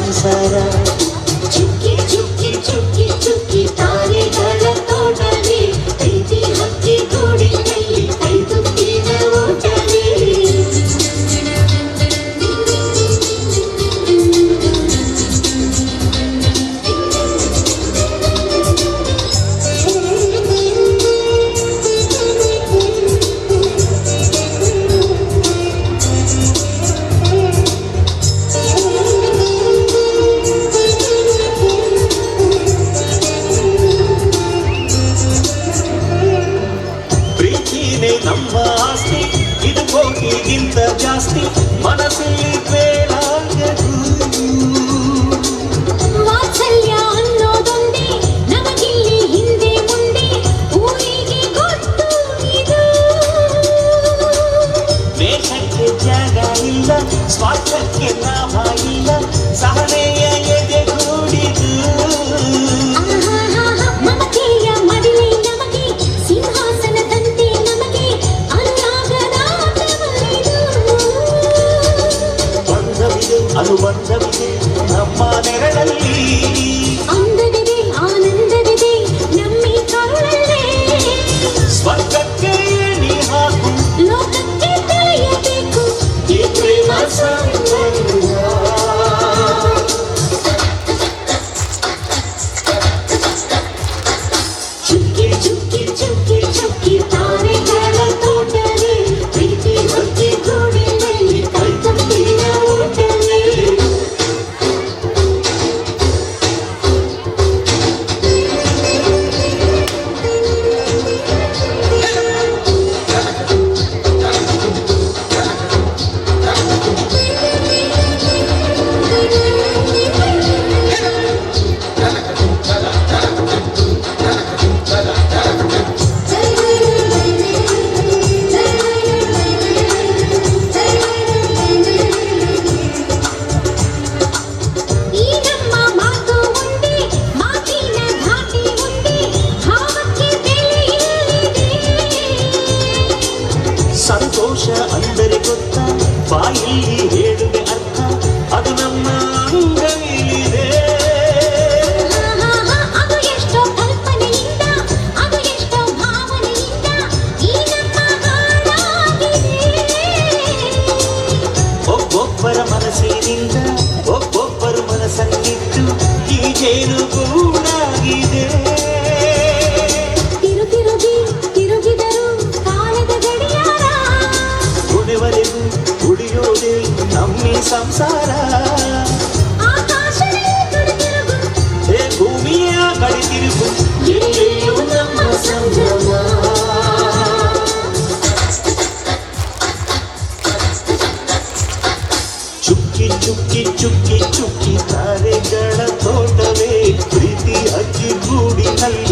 ಸಂಸಾರ. ಚುಕ್ಕಿ ಚುಕ್ಕಿ ಚುಕ್ಕಿ ಚುಕ್ಕಿ ತಾರೆಗಳ ತೋಟವೇ ಪ್ರೀತಿ ಹಕ್ಕಿ ಗೂಡಿನಲ್ಲಿ ಕೈ ತುಂಬಿದ ಓಟವೇ. ನಮ್ಮ ಆಸ್ತಿ ಇದು ಕೋಟಿಗಿಂತ ಜಾಸ್ತಿ ಮನಸ್ಸಲ್ಲಿ ಬೇಡಾಗದು. ವಾತ್ಸಲ್ಯ ಅನ್ನೋದೊಂದೇ ನಮಗಿಲ್ಲಿ ಹಿಂದೆ ಮುಂದೆ ಊರಿಗೆ ಗೊತ್ತು ಇದು. ವೇಷಕ್ಕೆ ಜಾಗ ಇಲ್ಲ, ಸ್ವಾರ್ಥಕ್ಕೆ ಲಾಭ ಇಲ್ಲ, ಸಹನೆಯ ಎದೆಗೂಡಿದು. ಮಮತೆಯ ಮಡಿಲೆ ನಮಗೆ ಸಿಂಹಾಸನದಂತೆ ನಮಗೆ ಅನುರಾಗದ ಬಂಧವಿದೆ ಅನುಬಂಧವಿದೆ ನಮ್ಮ ನೆರಳಲ್ಲಿ. ಅಂದವಿದೆ ಆನಂದವಿದೆ ನಮ್ಮಿ ಕರುಳಲ್ಲೇ. ಸ್ವರ್ಗಕ್ಕೆ ಏಣಿ ಹಾಕು, ಲೋಕಕ್ಕೆ ತಿಳಿಯಬೇಕು ಈ ಪ್ರೇಮ ಸಂಬಂಧ. ಚುಕ್ಕಿ ಚುಕ್ಕಿ ಚುಕ್ಕಿ ಚುಕ್ಕಿ ತಾರೆಗಳ ತೋಟವೇ ಪ್ರೀತಿ ಹಕ್ಕಿ ಗೂಡಿನಲ್ಲಿ ಕೈ ತುಂಬಿದ ಓಟವೇ. ಈ ನಮ್ಮ ಮಾತು ಒಂದೇ ಮಾತಿನ ಧಾಟಿ ಒಂದೇ ಭಾವಕ್ಕೆ ಬೆಲೆ ಇಲ್ಲಿದೆ. ಸಂತೋಷ ಅಂದರೆ ಗೊತ್ತ, ಬಾಯಲ್ಲಿ ಹೇಳುವೆ ಅರ್ಥ, ಅದು ನಮ್ಮ ಅಂಗೈಲಿದೆ. ಅದು ಎಷ್ಟೋ ಕಲ್ಪನೆಯಿಂದ ಅದು ಎಷ್ಟೋ ಭಾವನೆಯಿಂದ ಈ ನಮ್ಮ ಹಾಡಾಗಿದೆ. ಒಬ್ಬೊಬ್ಬರ ಮನಸ್ಸಿನಿಂದ ಒಬ್ಬೊಬ್ಬರು ಮನಸ್ಸನ್ನಿಟ್ಟು ಈ ಜೇನು ಗೂಡಾಗಿದೆ. ತಿರುಗಿ ತಿರುಗಿದರು ಕಾಲದ ಗಡಿಯಾರ. ಕೊನೆವರೆಗೂ ಉಳಿಯೋದೇ ನಮ್ಮಿ ಸಂಸಾರ. ಆಕಾಶವೇ ತುಡಿತಿರುಗು, ಹೇ ಭೂಮಿಯ ಕಡೆ ತಿರುಗು, ಎಲ್ಲೆಲ್ಲೂ ನಮ್ಮ ಸಂಭ್ರಮ. ಚುಕ್ಕಿ ಚುಕ್ಕಿ ಚುಕ್ಕಿ ಚುಕ್ಕಿ ತಾರೆಗಳ ತೋಟವೇ ಪ್ರೀತಿ ಅಕ್ಕಿ ಗೂಡಿನಲ್ಲಿ